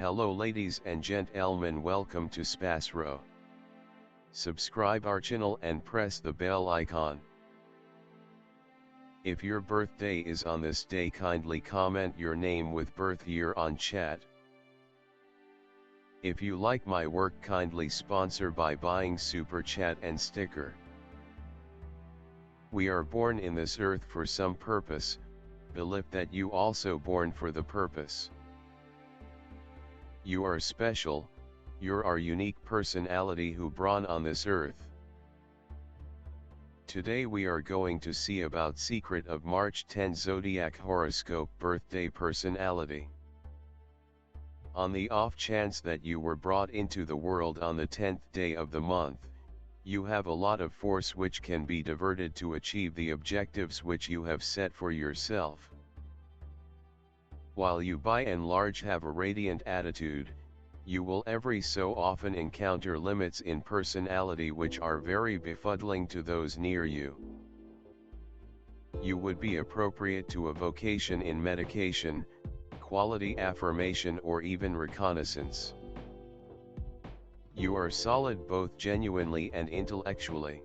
Hello ladies and gentlemen, welcome to SPASRO. Subscribe our channel and press the bell icon. If your birthday is on this day, kindly comment your name with birth year on chat. If you like my work, kindly sponsor by buying super chat and sticker. We are born in this earth for some purpose, believe that you also born for the purpose. You are special, you're our unique personality who born on this earth. Today we are going to see about secret of March 10 Zodiac horoscope birthday personality. On the off chance that you were brought into the world on the 10th day of the month, you have a lot of force which can be diverted to achieve the objectives which you have set for yourself. While you by and large have a radiant attitude, you will every so often encounter limits in personality which are very befuddling to those near you. You would be appropriate to a vocation in medication, quality affirmation, or even reconnaissance. You are solid both genuinely and intellectually.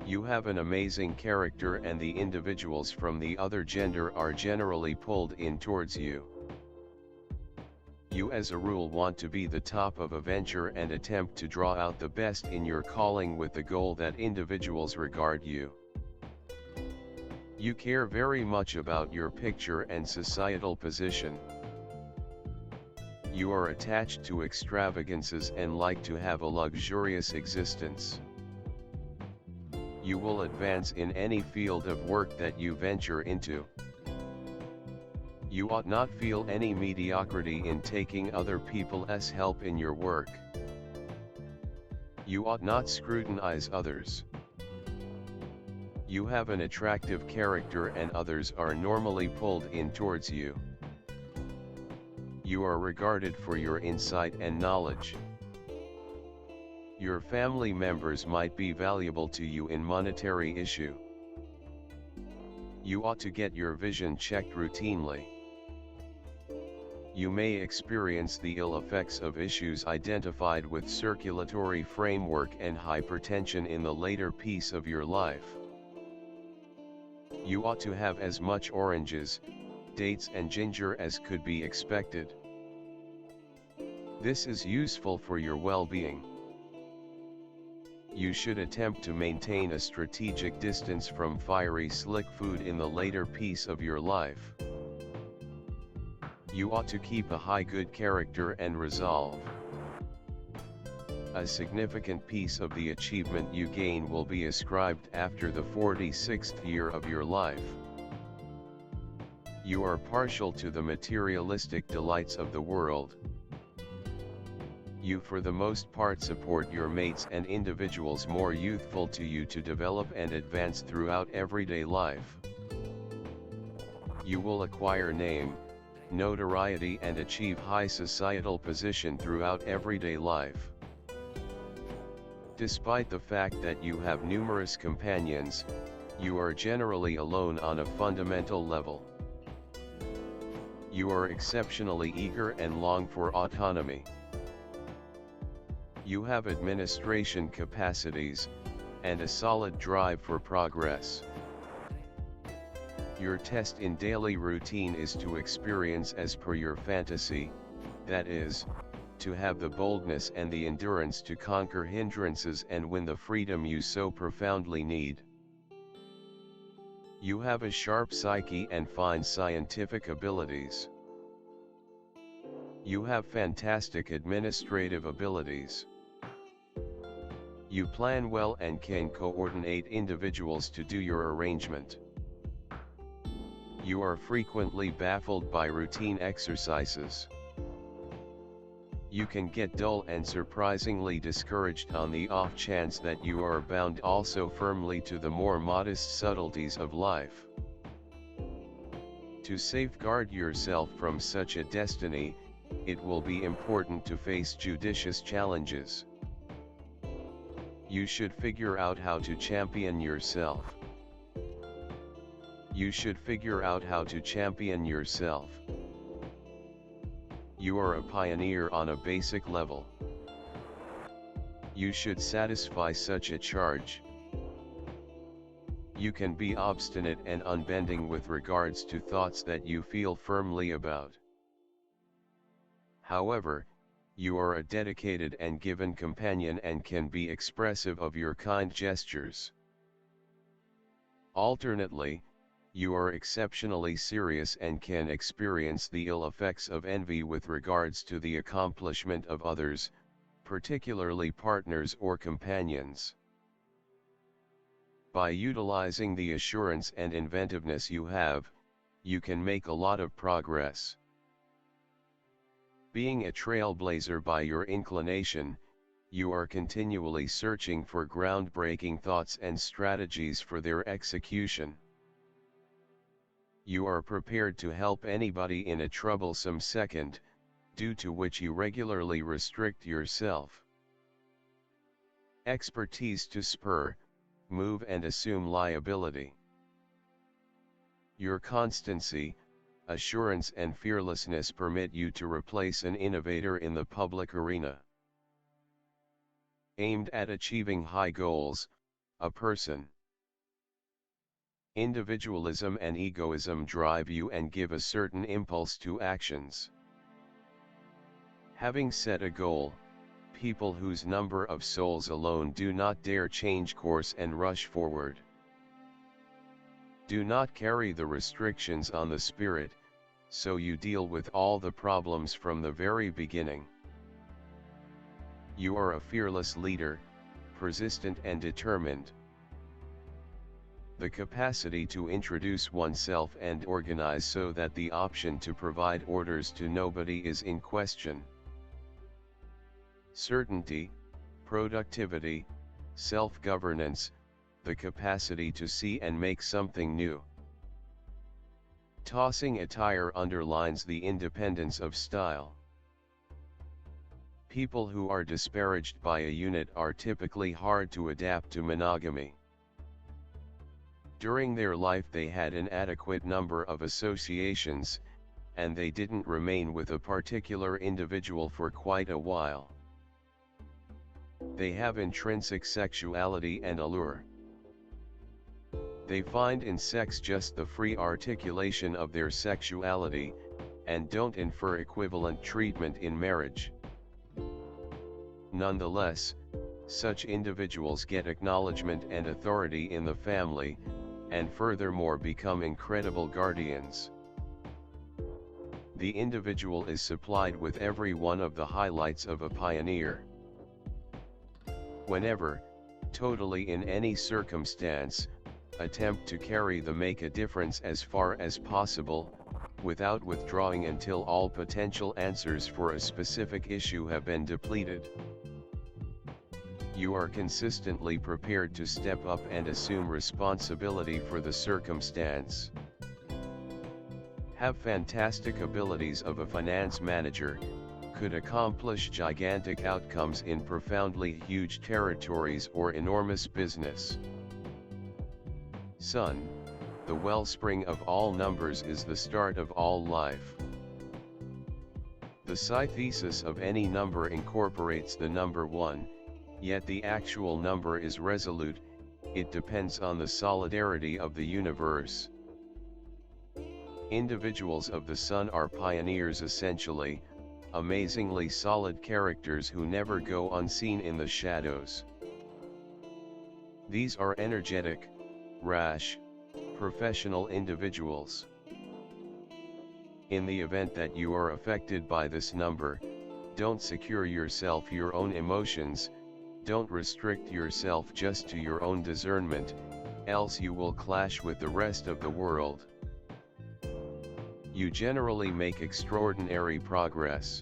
You have an amazing character and the individuals from the other gender are generally pulled in towards you. You as a rule want to be the top of a venture and attempt to draw out the best in your calling with the goal that individuals regard you. You care very much about your picture and societal position. You are attached to extravagances and like to have a luxurious existence. You will advance in any field of work that you venture into. You ought not feel any mediocrity in taking other people's help in your work. You ought not scrutinize others. You have an attractive character and others are normally pulled in towards you. You are regarded for your insight and knowledge. Your family members might be valuable to you in monetary issue. You ought to get your vision checked routinely. You may experience the ill effects of issues identified with circulatory framework and hypertension in the later piece of your life. You ought to have as much oranges, dates and ginger as could be expected. This is useful for your well-being. You should attempt to maintain a strategic distance from fiery slick food in the later piece of your life. You ought to keep a high good character and resolve. A significant piece of the achievement you gain will be ascribed after the 46th year of your life. You are partial to the materialistic delights of the world. You for the most part support your mates and individuals more youthful to you to develop and advance throughout everyday life. You will acquire name, notoriety and achieve high societal position throughout everyday life. Despite the fact that you have numerous companions, you are generally alone on a fundamental level. You are exceptionally eager and long for autonomy. You have administration capacities, and a solid drive for progress. Your test in daily routine is to experience as per your fantasy, that is, to have the boldness and the endurance to conquer hindrances and win the freedom you so profoundly need. You have a sharp psyche and fine scientific abilities. You have fantastic administrative abilities. You plan well and can coordinate individuals to do your arrangement. You are frequently baffled by routine exercises. You can get dull and surprisingly discouraged on the off chance that you are bound also firmly to the more modest subtleties of life. To safeguard yourself from such a destiny, it will be important to face judicious challenges. You should figure out how to champion yourself. You should figure out how to champion yourself. You are a pioneer on a basic level. You should satisfy such a charge. You can be obstinate and unbending with regards to thoughts that you feel firmly about. However, you are a dedicated and given companion and can be expressive of your kind gestures. Alternately, you are exceptionally serious and can experience the ill effects of envy with regards to the accomplishment of others, particularly partners or companions. By utilizing the assurance and inventiveness you have, you can make a lot of progress. Being a trailblazer by your inclination, you are continually searching for groundbreaking thoughts and strategies for their execution. You are prepared to help anybody in a troublesome second, due to which you regularly restrict yourself. Expertise to spur, move and assume liability. Your constancy, assurance and fearlessness permit you to replace an innovator in the public arena. Aimed at achieving high goals, a person. Individualism and egoism drive you and give a certain impulse to actions. Having set a goal, people whose number of souls alone do not dare change course and rush forward. Do not carry the restrictions on the spirit, so you deal with all the problems from the very beginning. You are a fearless leader, persistent and determined. The capacity to introduce oneself and organize so that the option to provide orders to nobody is in question. Certainty, productivity, self-governance, the capacity to see and make something new. Tossing attire underlines the independence of style. People who are disparaged by a unit are typically hard to adapt to monogamy. During their life they had an adequate number of associations, and they didn't remain with a particular individual for quite a while. They have intrinsic sexuality and allure. They find in sex just the free articulation of their sexuality, and don't infer equivalent treatment in marriage. Nonetheless, such individuals get acknowledgement and authority in the family, and furthermore become incredible guardians. The individual is supplied with every one of the highlights of a pioneer. Whenever, totally in any circumstance, attempt to carry the make a difference as far as possible, without withdrawing until all potential answers for a specific issue have been depleted. You are consistently prepared to step up and assume responsibility for the circumstance. Have fantastic abilities of a finance manager, could accomplish gigantic outcomes in profoundly huge territories or enormous business. Sun, the wellspring of all numbers, is the start of all life. The psi thesis of any number incorporates the number 1, yet the actual number is resolute, it depends on the solidarity of the universe. Individuals of the Sun are pioneers essentially, amazingly solid characters who never go unseen in the shadows. These are energetic, rash, professional individuals. In the event that you are affected by this number, don't secure yourself your own emotions, don't restrict yourself just to your own discernment, else you will clash with the rest of the world. You generally make extraordinary progress.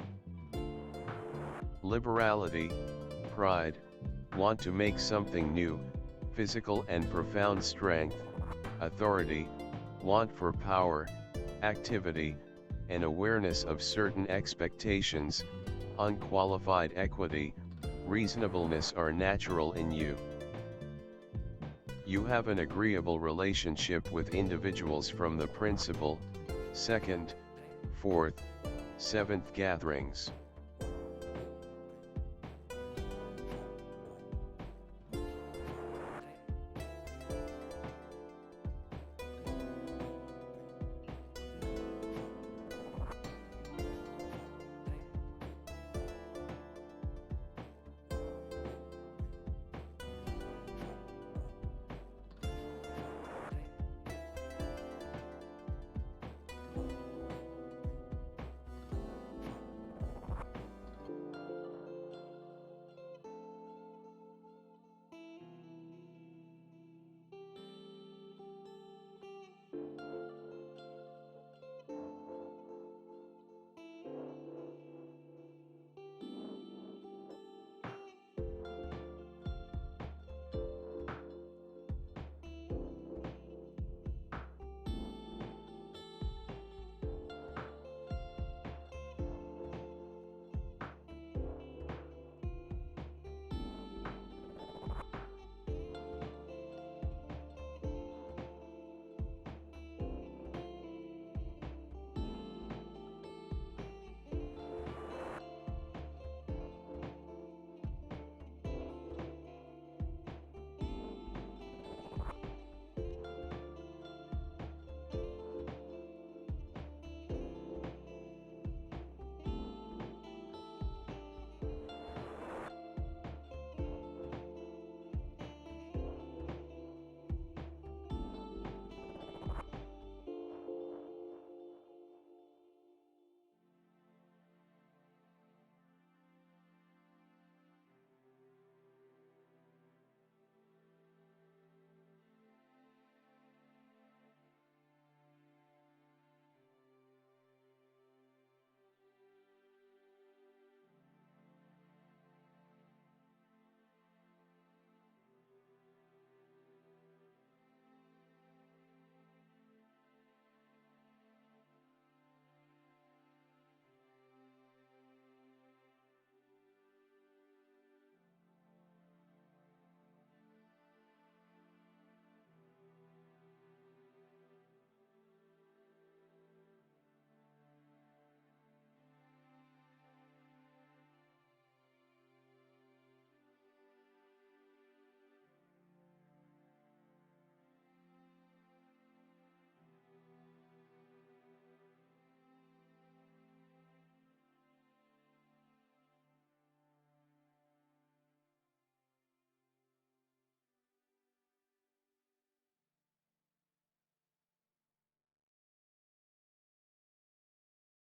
Liberality, pride, want to make something new, physical and profound strength, authority, want for power, activity, and awareness of certain expectations, unqualified equity, reasonableness are natural in you. You have an agreeable relationship with individuals from the principal, second, fourth, 7th gatherings.